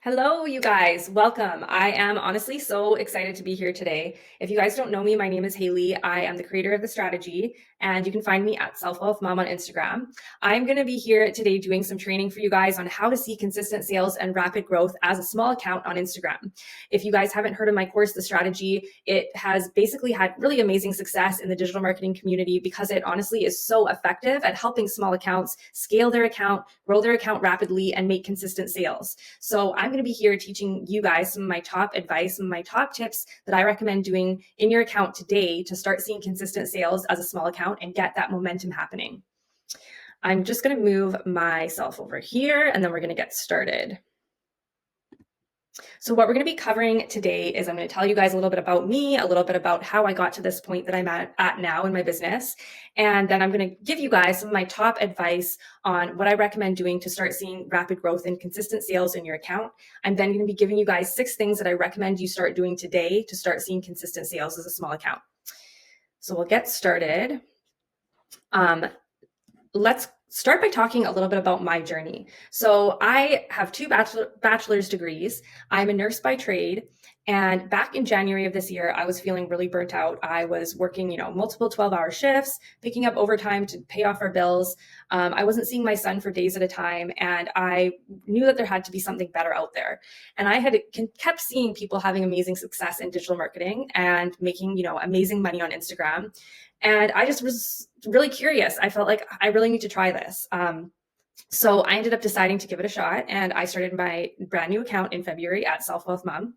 Hello, you guys. Welcome. I am honestly so excited to be here today. If you guys don't know me, my name is Haley. I am the creator of the strategy, and you can find me at Self Wealth Mom on Instagram. I'm going to be here today doing some training for you guys on how to see consistent sales and rapid growth as a small account on Instagram. If you guys haven't heard of my course, The Strategy, it has basically had really amazing success in the digital marketing community because it honestly is so effective at helping small accounts scale their account, grow their account rapidly, and make consistent sales. So I'm going to be here teaching you guys some of my top advice, some of my top tips that I recommend doing in your account today to start seeing consistent sales as a small account and get that momentum happening. I'm just going to move myself over here and then we're going to get started. So what we're going to be covering today is I'm going to tell you guys a little bit about me, a little bit about how I got to this point that I'm at now in my business. And then I'm going to give you guys some of my top advice on what I recommend doing to start seeing rapid growth and consistent sales in your account. I'm then going to be giving you guys 6 things that I recommend you start doing today to start seeing consistent sales as a small account. So we'll get started. Let's start by talking a little bit about my journey. So I have 2 bachelor's degrees. I'm a nurse by trade. And back in January of this year, I was feeling really burnt out. I was working, multiple 12-hour shifts, picking up overtime to pay off our bills. I wasn't seeing my son for days at a time. And I knew that there had to be something better out there. And I had kept seeing people having amazing success in digital marketing and making, amazing money on Instagram. And I just was really curious. I felt like I really need to try this. So I ended up deciding to give it a shot, and I started my brand new account in February at Self Wealth Mom.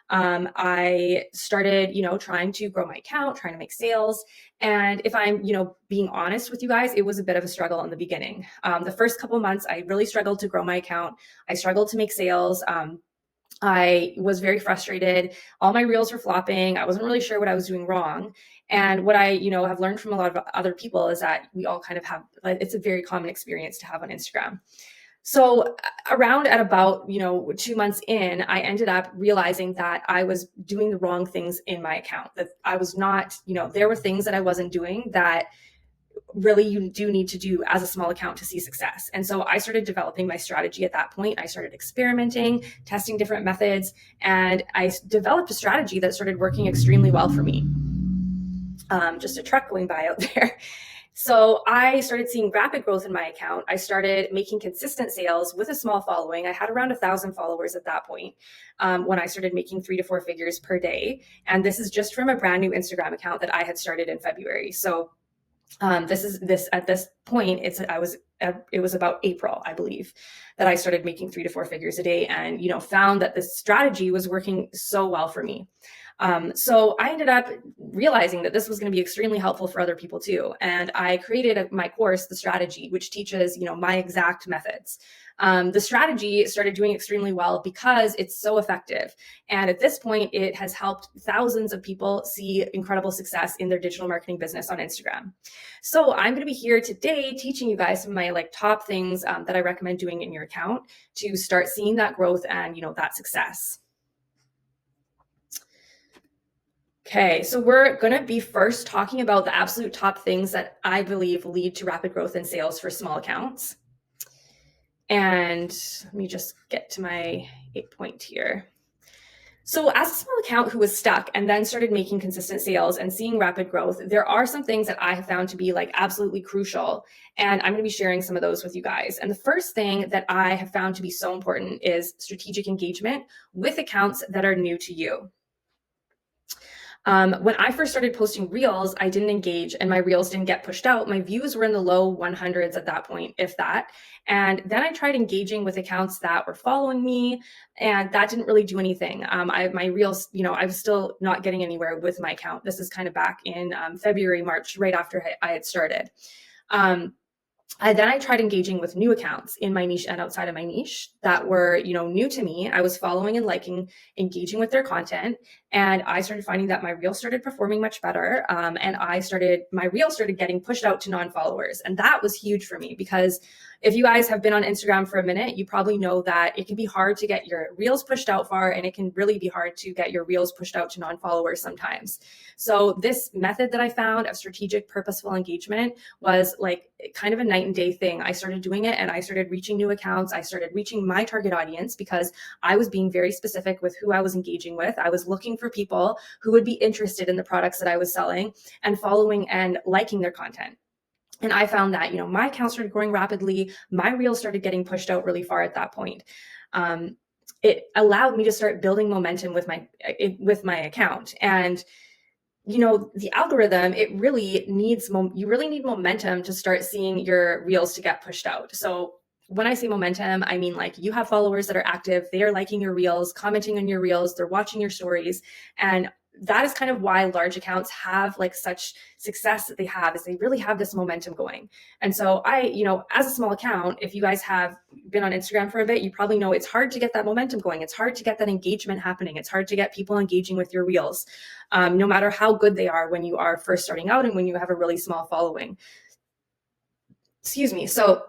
I started, trying to grow my account, trying to make sales. And if I'm, being honest with you guys, it was a bit of a struggle in the beginning. The first couple months, I really struggled to grow my account. I struggled to make sales. I was very frustrated. All my reels were flopping. I wasn't really sure what I was doing wrong. And what I, have learned from a lot of other people is that we all kind of have, it's a very common experience to have on Instagram. So around at about, 2 months in, I ended up realizing that I was doing the wrong things in my account, that I was not, there were things that I wasn't doing that really you do need to do as a small account to see success. And so I started developing my strategy at that point. I started experimenting, testing different methods, and I developed a strategy that started working extremely well for me. Just a truck going by out there. So I started seeing rapid growth in my account. I started making consistent sales with a small following. I had around 1,000 followers at that point when I started making 3 to 4 figures per day. And this is just from a brand new Instagram account that I had started in February. So at this point, it was about April, I believe, that I started making 3 to 4 figures a day and, found that this strategy was working so well for me. So I ended up realizing that this was going to be extremely helpful for other people too. And I created my course, The Strategy, which teaches, my exact methods. The strategy started doing extremely well because it's so effective. And at this point, it has helped thousands of people see incredible success in their digital marketing business on Instagram. So I'm going to be here today teaching you guys some of my top things that I recommend doing in your account to start seeing that growth and, that success. Okay, so we're going to be first talking about the absolute top things that I believe lead to rapid growth in sales for small accounts. And let me just get to my 8 point here. So as a small account who was stuck and then started making consistent sales and seeing rapid growth, there are some things that I have found to be absolutely crucial. And I'm going to be sharing some of those with you guys. And the first thing that I have found to be so important is strategic engagement with accounts that are new to you. When I first started posting reels, I didn't engage and my reels didn't get pushed out. My views were in the low 100s at that point, if that. And then I tried engaging with accounts that were following me, and that didn't really do anything. My reels, I was still not getting anywhere with my account. This is kind of back in February, March, right after I had started. Then I tried engaging with new accounts in my niche and outside of my niche that were, new to me. I was following and liking, engaging with their content. And I started finding that my reel started performing much better. And my reel started getting pushed out to non-followers. And that was huge for me because, if you guys have been on Instagram for a minute, you probably know that it can be hard to get your reels pushed out far, and it can really be hard to get your reels pushed out to non-followers sometimes. So this method that I found of strategic, purposeful engagement was like kind of a night and day thing. I started doing it and I started reaching new accounts. I started reaching my target audience because I was being very specific with who I was engaging with. I was looking for people who would be interested in the products that I was selling and following and liking their content. And I found that, my account started growing rapidly. My reels started getting pushed out really far at that point. It allowed me to start building momentum with my account. And the algorithm, you really need momentum to start seeing your reels to get pushed out. So when I say momentum, I mean like you have followers that are active, they are liking your reels, commenting on your reels, they're watching your stories. And that is kind of why large accounts have like such success that they have, is they really have this momentum going. And so as a small account, if you guys have been on Instagram for a bit, you probably know it's hard to get that momentum going. It's hard to get that engagement happening. It's hard to get people engaging with your reels, no matter how good they are when you are first starting out and when you have a really small following. Excuse me. So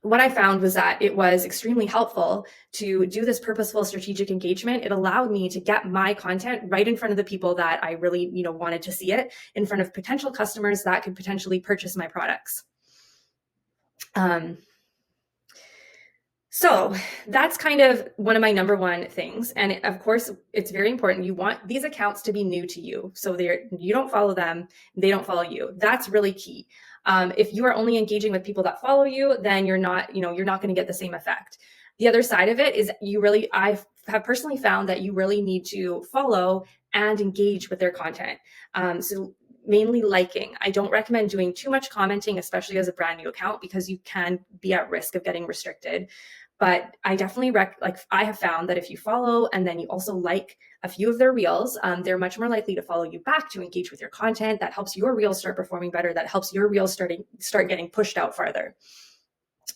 what I found was that it was extremely helpful to do this purposeful strategic engagement. It allowed me to get my content right in front of the people that I really, wanted to see it, in front of potential customers that could potentially purchase my products. So that's kind of one of my number one things. And of course, it's very important. You want these accounts to be new to you. So you don't follow them, they don't follow you. That's really key. If you are only engaging with people that follow you, then you're not going to get the same effect. The other side of it is I have personally found that you really need to follow and engage with their content. So mainly liking. I don't recommend doing too much commenting, especially as a brand new account, because you can be at risk of getting restricted. But I definitely I have found that if you follow and then you also like a few of their reels, they're much more likely to follow you back, to engage with your content. That helps your reels start performing better. That helps your reels start getting pushed out farther.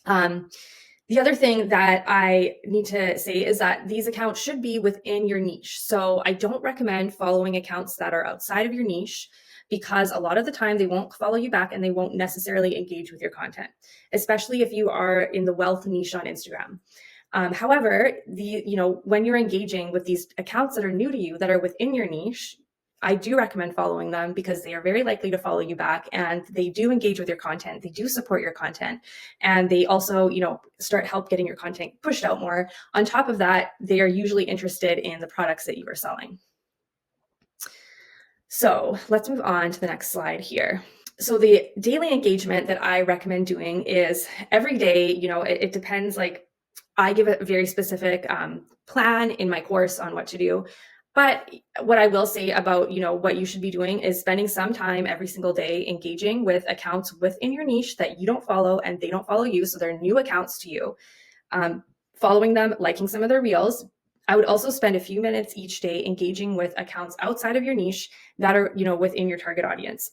The other thing that I need to say is that these accounts should be within your niche. So I don't recommend following accounts that are outside of your niche, because a lot of the time they won't follow you back and they won't necessarily engage with your content, especially if you are in the wealth niche on Instagram. However, when you're engaging with these accounts that are new to you, that are within your niche, I do recommend following them, because they are very likely to follow you back, and they do engage with your content. They do support your content, and they also, help getting your content pushed out more. On top of that, they are usually interested in the products that you are selling. So let's move on to the next slide here. So the daily engagement that I recommend doing is every day. It depends. Like, I give a very specific plan in my course on what to do. But what I will say about, what you should be doing is spending some time every single day engaging with accounts within your niche that you don't follow and they don't follow you. So they're new accounts to you. Following them, liking some of their reels. I would also spend a few minutes each day engaging with accounts outside of your niche that are, within your target audience.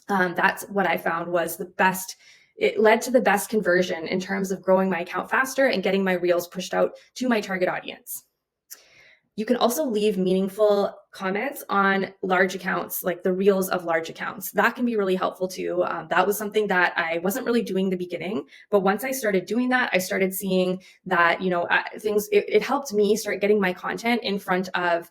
That's what I found was the best. It led to the best conversion in terms of growing my account faster and getting my reels pushed out to my target audience. You can also leave meaningful comments on large accounts, like the reels of large accounts. That can be really helpful too. That was something that I wasn't really doing in the beginning, but once I started doing that, I started seeing that, it helped me start getting my content in front of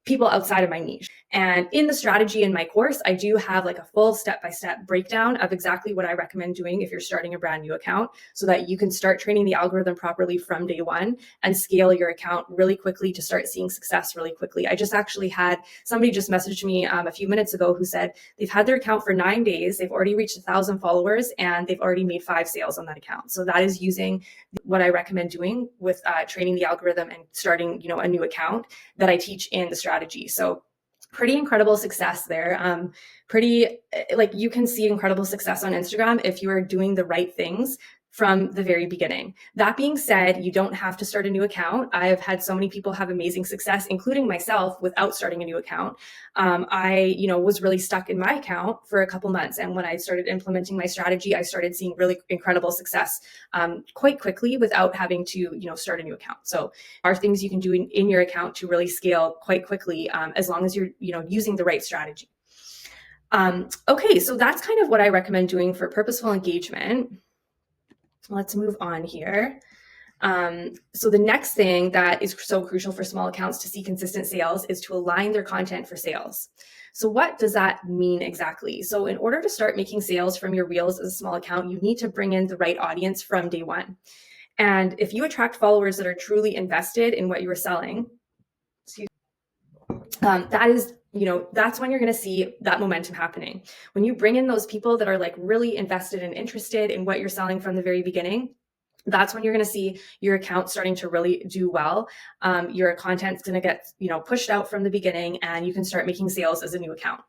people outside of my niche. And in the strategy in my course, I do have like a full step-by-step breakdown of exactly what I recommend doing if you're starting a brand new account, so that you can start training the algorithm properly from day one and scale your account really quickly to start seeing success really quickly. I just actually had somebody just messaged me a few minutes ago who said they've had their account for 9 days, they've already reached 1,000 followers, and they've already made 5 sales on that account. So that is using what I recommend doing with training the algorithm and starting, a new account that I teach in the strategy. So pretty incredible success there. You can see incredible success on Instagram if you are doing the right things from the very beginning. That being said, you don't have to start a new account. I've had so many people have amazing success, including myself, without starting a new account. I was really stuck in my account for a couple months. And when I started implementing my strategy, I started seeing really incredible success quite quickly without having to, start a new account. So are things you can do in your account to really scale quite quickly, as long as you're, using the right strategy. Okay, so that's kind of what I recommend doing for purposeful engagement. let's move on here. So the next thing that is so crucial for small accounts to see consistent sales is to align their content for sales. So what does that mean exactly? So in order to start making sales from your reels as a small account, you need to bring in the right audience from day one. And if you attract followers that are truly invested in what you are selling, that is, that's when you're going to see that momentum happening. When you bring in those people that are like really invested and interested in what you're selling from the very beginning, that's when you're going to see your account starting to really do well. Your content's going to get, pushed out from the beginning, and you can start making sales as a new account.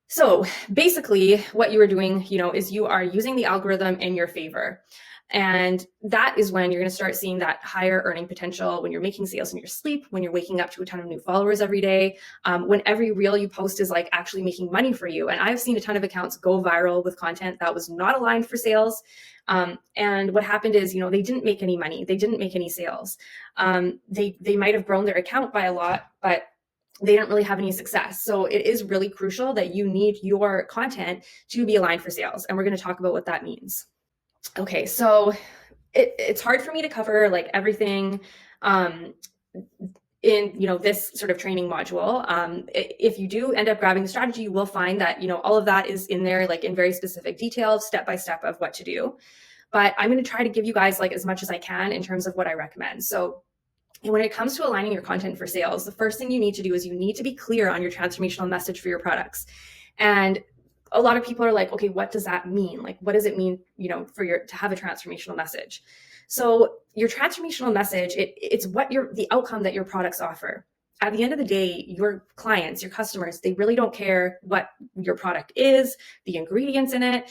So basically what you are doing, is you are using the algorithm in your favor. And that is when you're going to start seeing that higher earning potential, when you're making sales in your sleep, when you're waking up to a ton of new followers every day, when every reel you post is like actually making money for you. And I've seen a ton of accounts go viral with content that was not aligned for sales. And what happened is, they didn't make any money. They didn't make any sales. They might have grown their account by a lot, but they didn't really have any success. So it is really crucial that you need your content to be aligned for sales. And we're going to talk about what that means. Okay, so it's hard for me to cover like everything in this sort of training module. If you do end up grabbing the strategy, you will find that all of that is in there, like in very specific details, step by step of what to do. But I'm going to try to give you guys like as much as I can in terms of what I recommend. So when it comes to aligning your content for sales, the first thing you need to do is you need to be clear on your transformational message for your products. And a lot of people are like, okay, what does that mean? Like, what does it mean, to have a transformational message? So your transformational message, it's the outcome that your products offer. At the end of the day, your clients, your customers, they really don't care what your product is, the ingredients in it,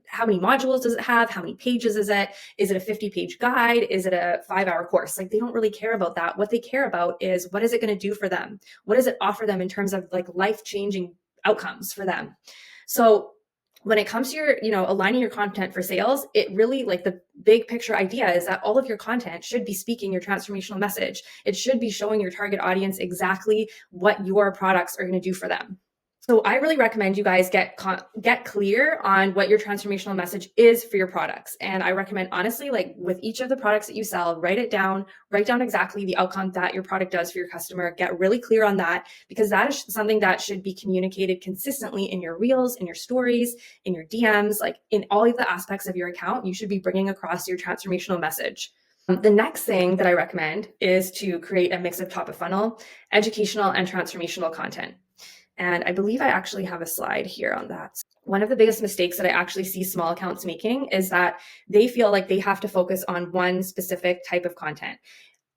how many modules does it have? How many pages is it? Is it a 50-page guide? Is it a 5-hour course? Like, they don't really care about that. What they care about is, what is it going to do for them? What does it offer them in terms of like life-changing outcomes for them? So when it comes to your, aligning your content for sales, it really, like, the big picture idea is that all of your content should be speaking your transformational message. It should be showing your target audience exactly what your products are going to do for them. So I really recommend you guys get clear on what your transformational message is for your products. And I recommend, honestly, like with each of the products that you sell, write down exactly the outcome that your product does for your customer. Get really clear on that, because that is something that should be communicated consistently in your reels, in your stories, in your DMs, like in all of the aspects of your account. You should be bringing across your transformational message. The next thing that I recommend is to create a mix of top of funnel, educational, and transformational content. And I believe I actually have a slide here on that. One of the biggest mistakes that I actually see small accounts making is that they feel like they have to focus on one specific type of content.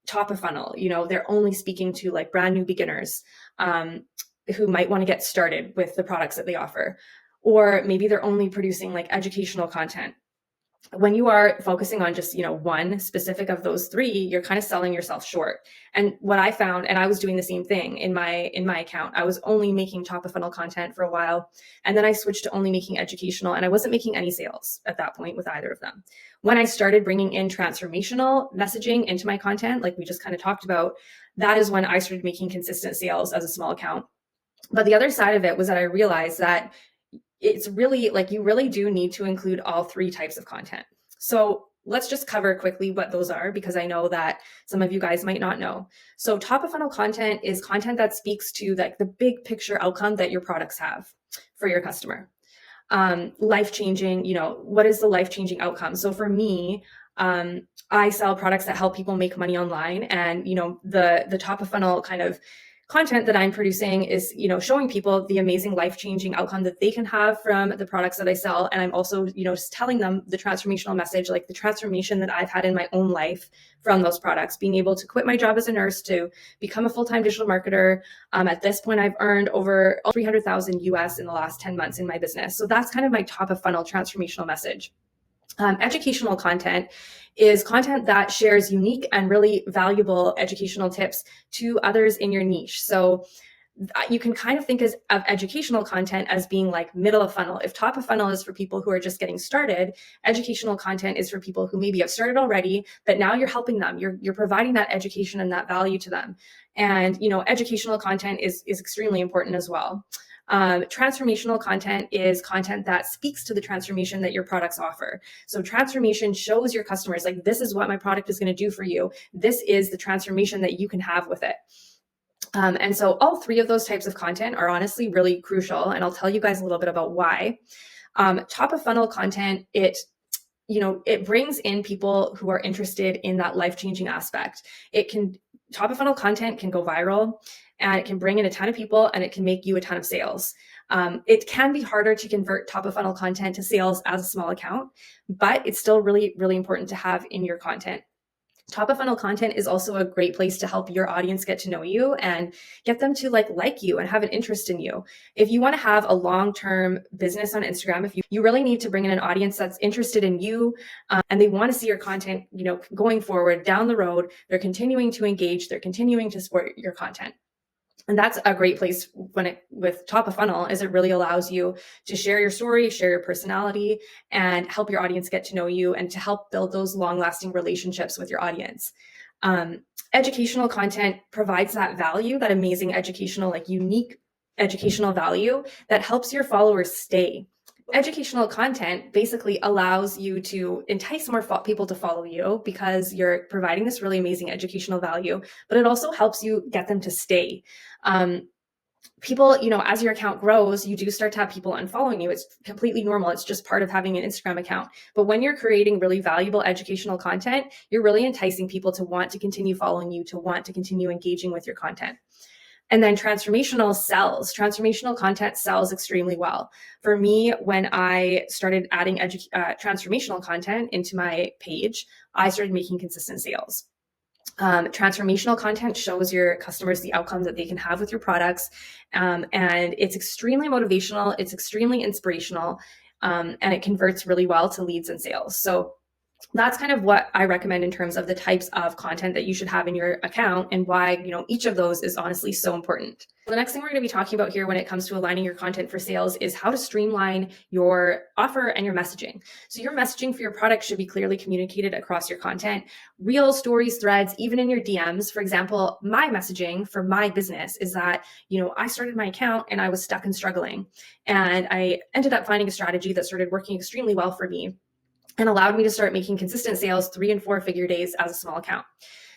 Top of funnel, they're only speaking to like brand new beginners who might want to get started with the products that they offer. Or maybe they're only producing like educational content. When you are focusing on just, one specific of those three, you're kind of selling yourself short. And what I found, and I was doing the same thing in my account, I was only making top of funnel content for a while. And then I switched to only making educational, and I wasn't making any sales at that point with either of them. When I started bringing in transformational messaging into my content, like we just kind of talked about, that is when I started making consistent sales as a small account. But the other side of it was that I realized that it's really like, you really do need to include all three types of content. So let's just cover quickly what those are, because I know that some of you guys might not know. So top of funnel content is content that speaks to like the big picture outcome that your products have for your customer. Life-changing, what is the life-changing outcome? So for me, I sell products that help people make money online, and the top of funnel kind of content that I'm producing is, showing people the amazing life-changing outcome that they can have from the products that I sell. And I'm also, just telling them the transformational message, like the transformation that I've had in my own life from those products, being able to quit my job as a nurse to become a full-time digital marketer. At this point, I've earned over 300,000 US in the last 10 months in my business. So that's kind of my top of funnel transformational message. Educational content is content that shares unique and really valuable educational tips to others in your niche. So you can kind of think of educational content as being like middle of funnel. If top of funnel is for people who are just getting started, educational content is for people who maybe have started already, but now you're helping them. You're providing that education and that value to them. And educational content is extremely important as well. Transformational content is content that speaks to the transformation that your products offer. So transformation shows your customers, like, this is what my product is going to do for you. This is the transformation that you can have with it. And so all three of those types of content are honestly really crucial. And I'll tell you guys a little bit about why. Top of funnel content, it brings in people who are interested in that life-changing aspect. Top of funnel content can go viral, and it can bring in a ton of people, and it can make you a ton of sales. It can be harder to convert top of funnel content to sales as a small account, but it's still really, really important to have in your content. Top of funnel content is also a great place to help your audience get to know you and get them to like you and have an interest in you. If you want to have a long-term business on Instagram, if you really need to bring in an audience that's interested in you, and they want to see your content, going forward down the road, they're continuing to engage, they're continuing to support your content. And that's a great place with top of funnel, is it really allows you to share your story, share your personality, and help your audience get to know you, and to help build those long-lasting relationships with your audience. Educational content provides that value, that amazing educational, unique educational value that helps your followers stay. Educational content basically allows you to entice more people to follow you because you're providing this really amazing educational value, but it also helps you get them to stay. People, as your account grows, you do start to have people unfollowing you. It's completely normal. It's just part of having an Instagram account. But when you're creating really valuable educational content, you're really enticing people to want to continue following you, to want to continue engaging with your content. And then transformational sells. Transformational content sells extremely well. For me, when I started adding transformational content into my page, I started making consistent sales. Transformational content shows your customers the outcomes that they can have with your products. And it's extremely motivational. It's extremely inspirational. And it converts really well to leads and sales. So that's kind of what I recommend in terms of the types of content that you should have in your account, and why, each of those is honestly so important. The next thing we're going to be talking about here when it comes to aligning your content for sales is how to streamline your offer and your messaging. So your messaging for your product should be clearly communicated across your content, reels, stories, threads, even in your DMs. For example, my messaging for my business is that, I started my account and I was stuck and struggling, and I ended up finding a strategy that started working extremely well for me and allowed me to start making consistent sales, 3 and 4 figure days as a small account.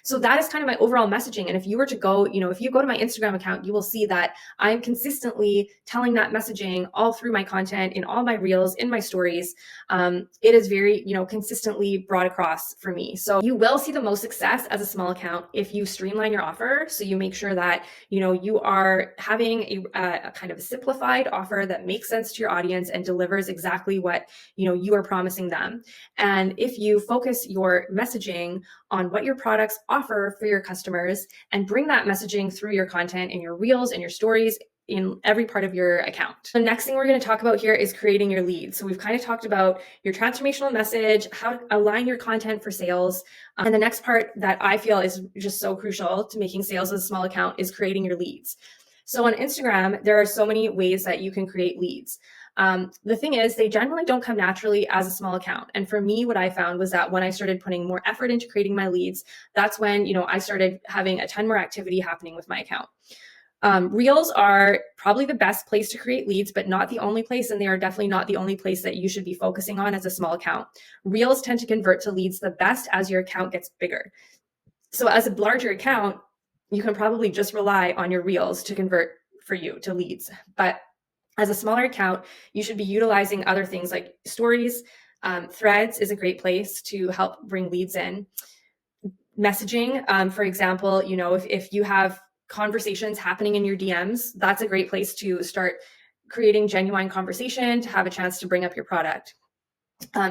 So that is kind of my overall messaging. And if you were to go, if you go to my Instagram account, you will see that I'm consistently telling that messaging all through my content, in all my reels, in my stories. It is very, consistently brought across for me. So you will see the most success as a small account if you streamline your offer. So you make sure that, you are having a kind of a simplified offer that makes sense to your audience and delivers exactly what, you are promising them. And if you focus your messaging on what your products offer for your customers and bring that messaging through your content in your reels and your stories in every part of your account. The next thing we're going to talk about here is creating your leads. So we've kind of talked about your transformational message, how to align your content for sales. And the next part that I feel is just so crucial to making sales as a small account is creating your leads. So on Instagram, there are so many ways that you can create leads. The thing is, they generally don't come naturally as a small account. And for me, what I found was that when I started putting more effort into creating my leads, that's when, I started having a ton more activity happening with my account. Reels are probably the best place to create leads, but not the only place. And they are definitely not the only place that you should be focusing on as a small account. Reels tend to convert to leads the best as your account gets bigger. So as a larger account, you can probably just rely on your reels to convert for you to leads. But as a smaller account, you should be utilizing other things like stories. Threads is a great place to help bring leads in. Messaging, for example, if you have conversations happening in your DMs, that's a great place to start creating genuine conversation, to have a chance to bring up your product.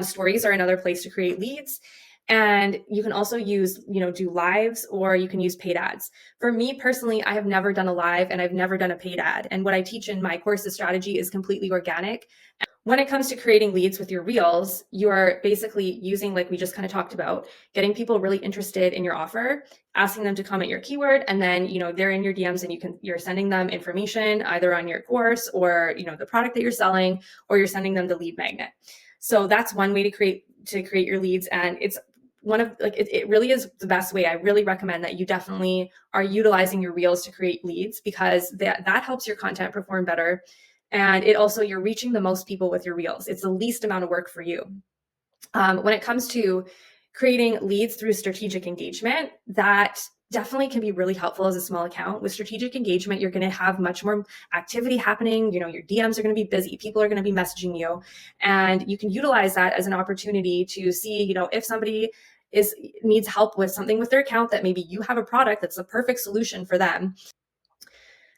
Stories are another place to create leads. And you can also use, do lives, or you can use paid ads. For me personally, I have never done a live and I've never done a paid ad. And what I teach in my course, the strategy, is completely organic. When it comes to creating leads with your reels, you are basically using, like we just kind of talked about, getting people really interested in your offer, asking them to comment your keyword, and then, they're in your DMs and you're sending them information either on your course or, the product that you're selling, or you're sending them the lead magnet. So that's one way to create your leads. And it's one of it really is the best way. I really recommend that you definitely are utilizing your reels to create leads, because that helps your content perform better. And it also, you're reaching the most people with your reels. It's the least amount of work for you. When it comes to creating leads through strategic engagement, that definitely can be really helpful as a small account. With strategic engagement, you're going to have much more activity happening. Your DMs are going to be busy. People are going to be messaging you, and you can utilize that as an opportunity to see, if somebody needs help with something with their account, that maybe you have a product that's the perfect solution for them.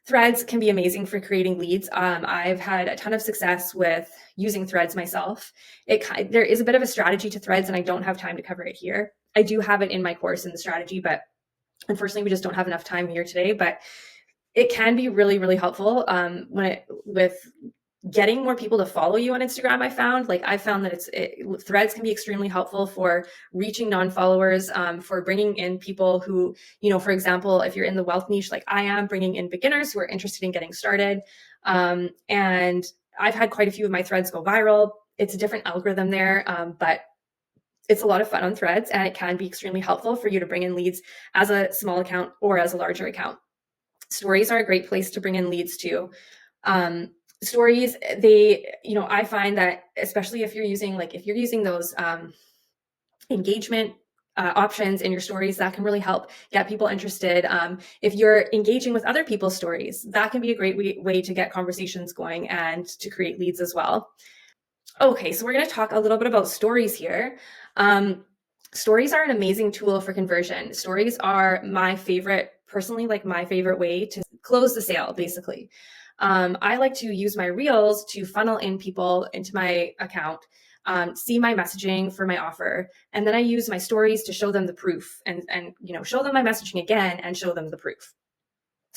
Threads can be amazing for creating leads. I've had a ton of success with using Threads myself. There is a bit of a strategy to Threads, and I don't have time to cover it here. I do have it in my course in the strategy, but unfortunately, we just don't have enough time here today. But it can be really, really helpful with getting more people to follow you on Instagram. I found that Threads can be extremely helpful for reaching non-followers, for bringing in people who, for example, if you're in the wealth niche, like I am, bringing in beginners who are interested in getting started. And I've had quite a few of my threads go viral. It's a different algorithm there, but it's a lot of fun on Threads, and it can be extremely helpful for you to bring in leads as a small account or as a larger account. Stories are a great place to bring in leads too. Stories, I find that, especially if you're using those engagement options in your stories, that can really help get people interested. If you're engaging with other people's stories, that can be a great way to get conversations going and to create leads as well. Okay, so we're going to talk a little bit about stories here. Stories are an amazing tool for conversion. Stories are my favorite way to close the sale, basically. I like to use my reels to funnel in people into my account, see my messaging for my offer, and then I use my stories to show them the proof and show them my messaging again and show them the proof.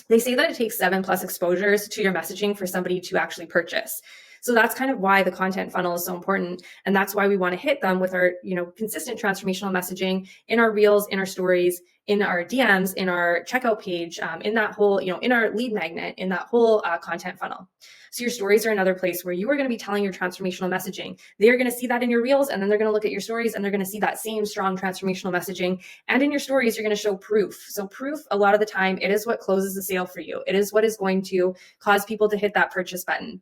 They say that it takes 7+ exposures to your messaging for somebody to actually purchase. So that's kind of why the content funnel is so important. And that's why we want to hit them with our, consistent transformational messaging in our reels, in our stories, in our DMs, in our checkout page, in that whole, in our lead magnet, in that whole content funnel. So your stories are another place where you are going to be telling your transformational messaging. They're going to see that in your reels, and then they're going to look at your stories, and they're going to see that same strong transformational messaging. And in your stories, you're going to show proof. So proof, a lot of the time, it is what closes the sale for you. It is what is going to cause people to hit that purchase button.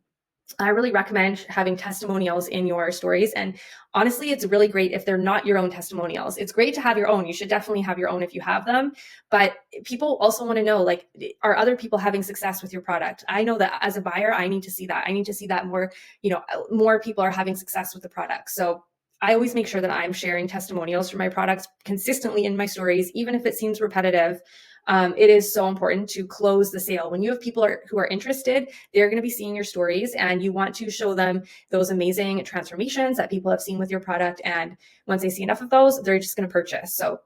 I really recommend having testimonials in your stories. And honestly, it's really great if they're not your own testimonials. It's great to have your own. You should definitely have your own if you have them. But people also want to know, are other people having success with your product? I know that as a buyer, I need to see that. I need to see that more people are having success with the product. So I always make sure that I'm sharing testimonials for my products consistently in my stories, even if it seems repetitive. It is so important to close the sale. When you have people who are interested, they're going to be seeing your stories, and you want to show them those amazing transformations that people have seen with your product. And once they see enough of those, they're just going to purchase. So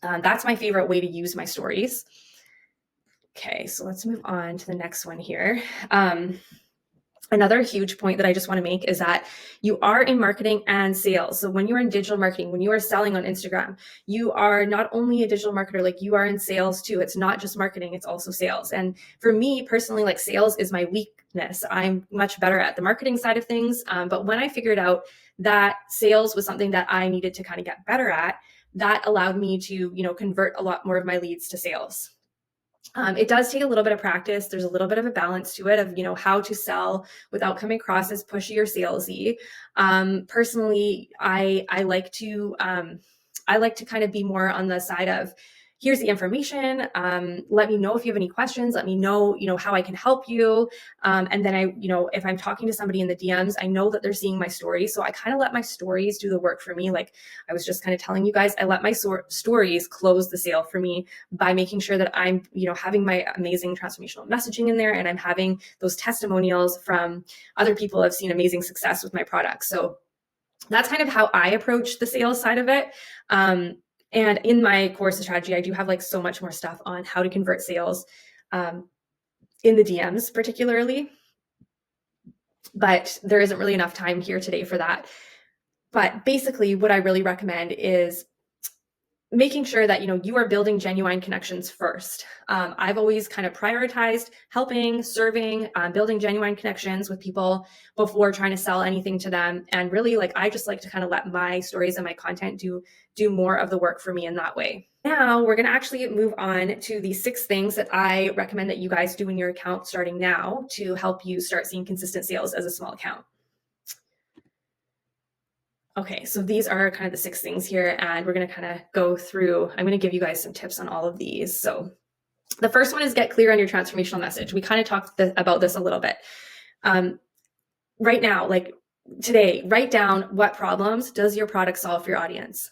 that's my favorite way to use my stories. Okay, so let's move on to the next one here. Another huge point that I just want to make is that you are in marketing and sales. So when you're in digital marketing, when you are selling on Instagram, you are not only a digital marketer, you are in sales too. It's not just marketing, it's also sales. And for me personally, sales is my weakness. I'm much better at the marketing side of things. But when I figured out that sales was something that I needed to kind of get better at, that allowed me to, convert a lot more of my leads to sales. It does take a little bit of practice. There's a little bit of a balance to it of, how to sell without coming across as pushy or salesy. Personally, I like to kind of be more on the side of, here's the information. Let me know if you have any questions. Let me know, how I can help you. And then if I'm talking to somebody in the DMs, I know that they're seeing my stories. So I kind of let my stories do the work for me. Like I was just kind of telling you guys, I let my stories close the sale for me by making sure that I'm, having my amazing transformational messaging in there, and I'm having those testimonials from other people who have seen amazing success with my products. So that's kind of how I approach the sales side of it. And in my course of strategy, I do have so much more stuff on how to convert sales in the DMs particularly, but there isn't really enough time here today for that. But basically what I really recommend is making sure that you are building genuine connections first. I've always kind of prioritized helping, serving, building genuine connections with people before trying to sell anything to them. And really, like, I just like to kind of let my stories and my content do more of the work for me in that way. Now we're going to actually move on to the 6 things that I recommend that you guys do in your account starting now to help you start seeing consistent sales as a small account. Okay, so these are kind of the 6 things here, and we're going to kind of go through. I'm going to give you guys some tips on all of these. So the first one is get clear on your transformational message. We kind of talked about this a little bit. Right now, like today, write down what problems does your product solve for your audience.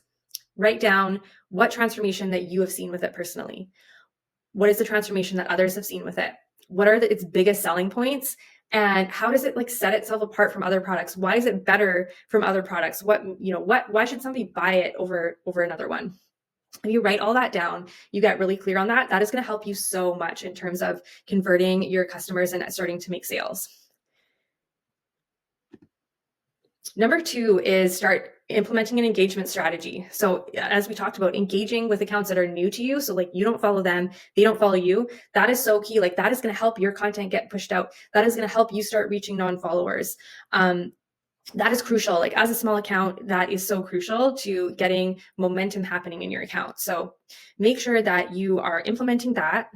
Write down what transformation that you have seen with it personally. What is the transformation that others have seen with it? What are its biggest selling points? And how does it like set itself apart from other products? Why is it better from other products? Why should somebody buy it over another one? If you write all that down, you get really clear on that. That is going to help you so much in terms of converting your customers and starting to make sales. Number 2 is start implementing an engagement strategy. So as we talked about, engaging with accounts that are new to you. So like you don't follow them, they don't follow you. That is so key. Like that is going to help your content get pushed out. That is going to help you start reaching non-followers. That is crucial. Like as a small account, that is so crucial to getting momentum happening in your account. So make sure that you are implementing that.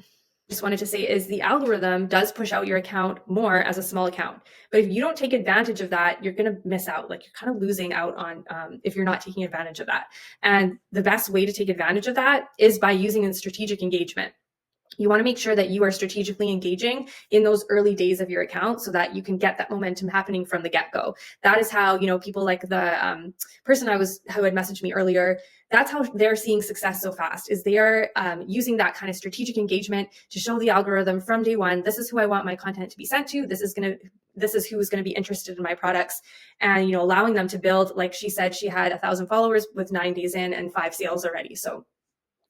Just wanted to say is the algorithm does push out your account more as a small account. But if you don't take advantage of that, you're going to miss out. Like you're kind of losing out on if you're not taking advantage of that. And the best way to take advantage of that is by using a strategic engagement. You want to make sure that you are strategically engaging in those early days of your account so that you can get that momentum happening from the get-go. That is how, people like the person who had messaged me earlier, that's how they're seeing success so fast, is they are using that kind of strategic engagement to show the algorithm from day one, this is who I want my content to be sent to. This is who's going to be interested in my products, and, allowing them to build, like she said, she had 1,000 followers with 9 days in and 5 sales already. So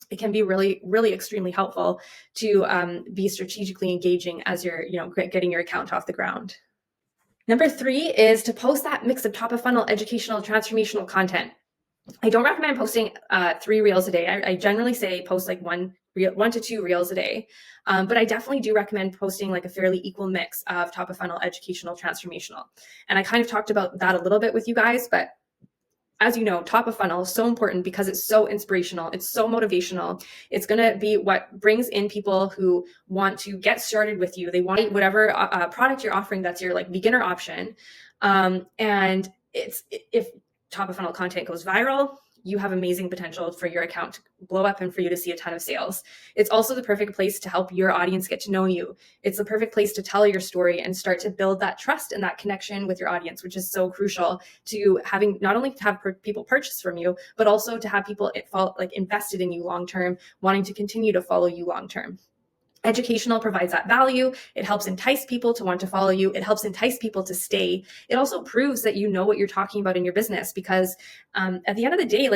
it can be really, really extremely helpful to be strategically engaging as you're, getting your account off the ground. Number 3 is to post that mix of top of funnel, educational, transformational content. I don't recommend posting 3 reels a day. I generally say post like 1 to 2 reels a day. But I definitely do recommend posting like a fairly equal mix of top of funnel, educational, transformational. And I kind of talked about that a little bit with you guys, but as you know, top of funnel is so important because it's so inspirational. It's so motivational. It's going to be what brings in people who want to get started with you. They want whatever product you're offering that's your like beginner option. And if top of funnel content goes viral, you have amazing potential for your account to blow up and for you to see a ton of sales. It's also the perfect place to help your audience get to know you. It's the perfect place to tell your story and start to build that trust and that connection with your audience, which is so crucial to having not only to have people purchase from you, but also to have people invested in you long-term, wanting to continue to follow you long-term. Educational provides that value. It helps entice people to want to follow you. It helps entice people to stay. It also proves that you know what you're talking about in your business, because at the end of the day,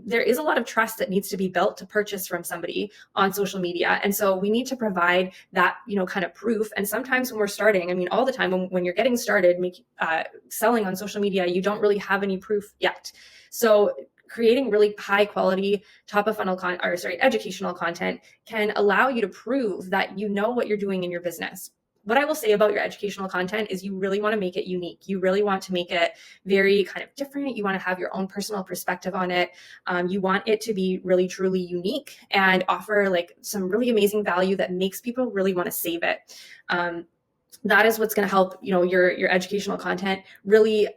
there is a lot of trust that needs to be built to purchase from somebody on social media. And so we need to provide that, kind of proof. And sometimes when we're starting, all the time when you're getting started selling on social media, you don't really have any proof yet. So creating really high quality top of funnel educational content can allow you to prove that you know what you're doing in your business. What I will say about your educational content is you really want to make it unique. You really want to make it very kind of different. You want to have your own personal perspective on it. You want it to be really, truly unique and offer like some really amazing value that makes people really want to save it. That is what's going to help, your educational content really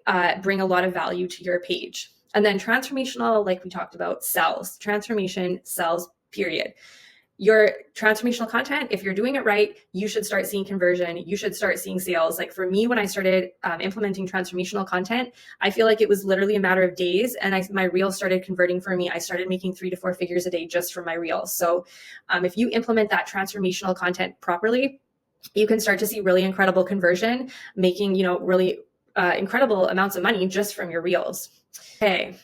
bring a lot of value to your page. And then transformational, like we talked about, sells. Transformation sells, period. Your transformational content, if you're doing it right, you should start seeing conversion. You should start seeing sales. Like for me, when I started implementing transformational content, I feel like it was literally a matter of days, and my reels started converting for me. I started making 3 to 4 figures a day just from my reels. So if you implement that transformational content properly, you can start to see really incredible conversion, making, really incredible amounts of money just from your reels. Okay.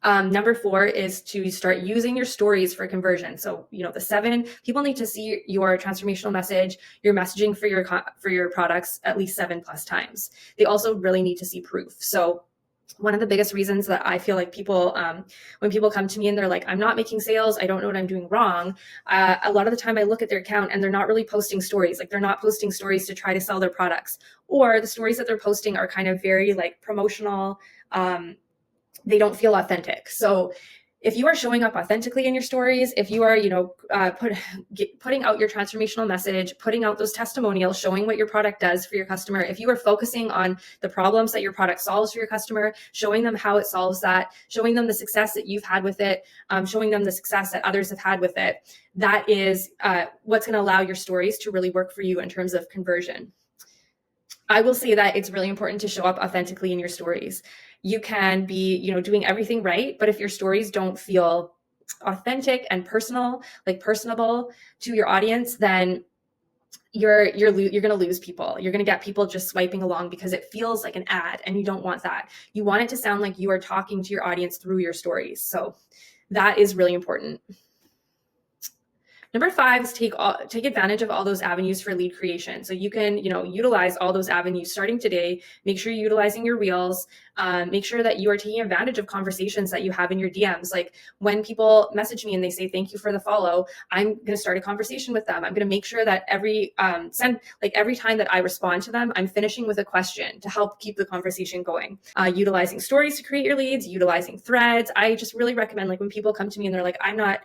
Number 4 is to start using your stories for conversion. So, the 7, people need to see your transformational message, your messaging for your products at least 7+ times. They also really need to see proof. So One of the biggest reasons that I feel like people, when people come to me and they're like, I'm not making sales, I don't know what I'm doing wrong. A lot of the time I look at their account and they're not really posting stories. Like they're not posting stories to try to sell their products, or the stories that they're posting are kind of very like promotional. They don't feel authentic. So if you are showing up authentically in your stories, if you are, putting out your transformational message, putting out those testimonials, showing what your product does for your customer, if you are focusing on the problems that your product solves for your customer, showing them how it solves that, showing them the success that you've had with it, showing them the success that others have had with it, that is what's going to allow your stories to really work for you in terms of conversion. I will say that it's really important to show up authentically in your stories. You can be, doing everything right, but if your stories don't feel authentic and personal, like personable to your audience, then you're going to lose people. You're going to get people just swiping along because it feels like an ad, and you don't want that. You want it to sound like you are talking to your audience through your stories. So that is really important. Number 5 is take advantage of all those avenues for lead creation. So you can, utilize all those avenues starting today. Make sure you're utilizing your reels. Make sure that you are taking advantage of conversations that you have in your DMs. Like when people message me and they say, thank you for the follow, I'm going to start a conversation with them. I'm going to make sure that every time that I respond to them, I'm finishing with a question to help keep the conversation going. Utilizing stories to create your leads, utilizing threads. I just really recommend, like when people come to me and they're like, I'm not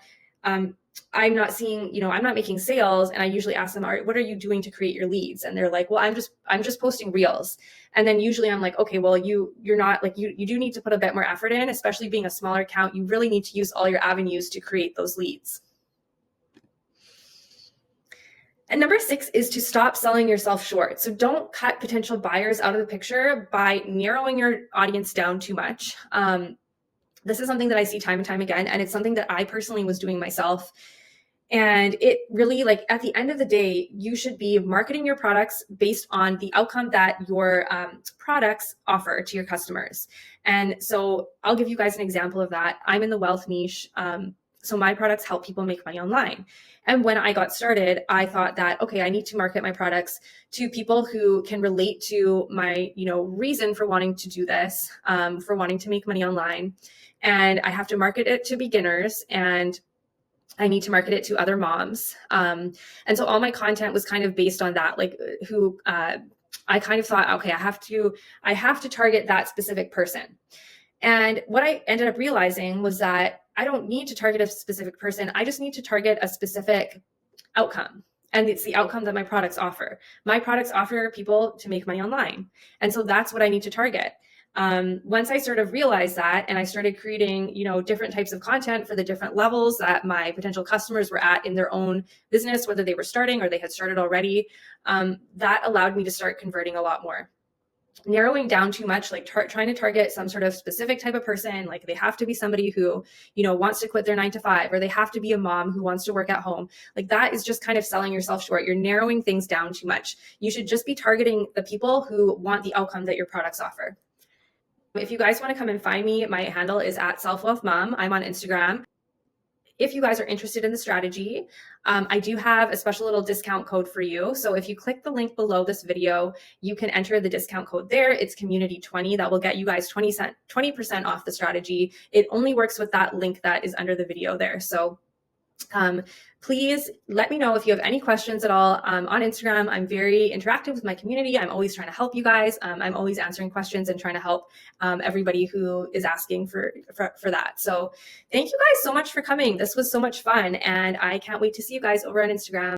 making sales. And I usually ask them, what are you doing to create your leads? And they're like, well, I'm just posting reels. And then usually I'm like, okay, well, you're not like, you do need to put a bit more effort in, especially being a smaller account. You really need to use all your avenues to create those leads. And number 6 is to stop selling yourself short. So don't cut potential buyers out of the picture by narrowing your audience down too much. This is something that I see time and time again, and it's something that I personally was doing myself. And it really, like, at the end of the day, you should be marketing your products based on the outcome that your products offer to your customers. And so I'll give you guys an example of that. I'm in the wealth niche. So my products help people make money online. And when I got started, I thought that, okay, I need to market my products to people who can relate to my, reason for wanting to do this, for wanting to make money online. And I have to market it to beginners, and I need to market it to other moms. And so all my content was kind of based on that, like I kind of thought, okay, I have to target that specific person. And what I ended up realizing was that I don't need to target a specific person. I just need to target a specific outcome. And it's the outcome that my products offer. My products offer people to make money online. And so that's what I need to target. Once I sort of realized that, and I started creating, different types of content for the different levels that my potential customers were at in their own business, whether they were starting or they had started already, that allowed me to start converting a lot more. Narrowing down too much, like trying to target some sort of specific type of person, like they have to be somebody who, wants to quit their 9-to-5, or they have to be a mom who wants to work at home. Like that is just kind of selling yourself short. You're narrowing things down too much. You should just be targeting the people who want the outcome that your products offer. If you guys want to come and find me, my handle is at selfwealthmom. I'm on Instagram. If you guys are interested in the strategy, I do have a special little discount code for you. So if you click the link below this video, you can enter the discount code there. It's community20. That will get you guys 20% off the strategy. It only works with that link that is under the video there. So please let me know if you have any questions at all. On Instagram, I'm very interactive with my community. I'm always trying to help you guys. I'm always answering questions and trying to help everybody who is asking for that. So thank you guys so much for coming. This was so much fun, and I can't wait to see you guys over on Instagram.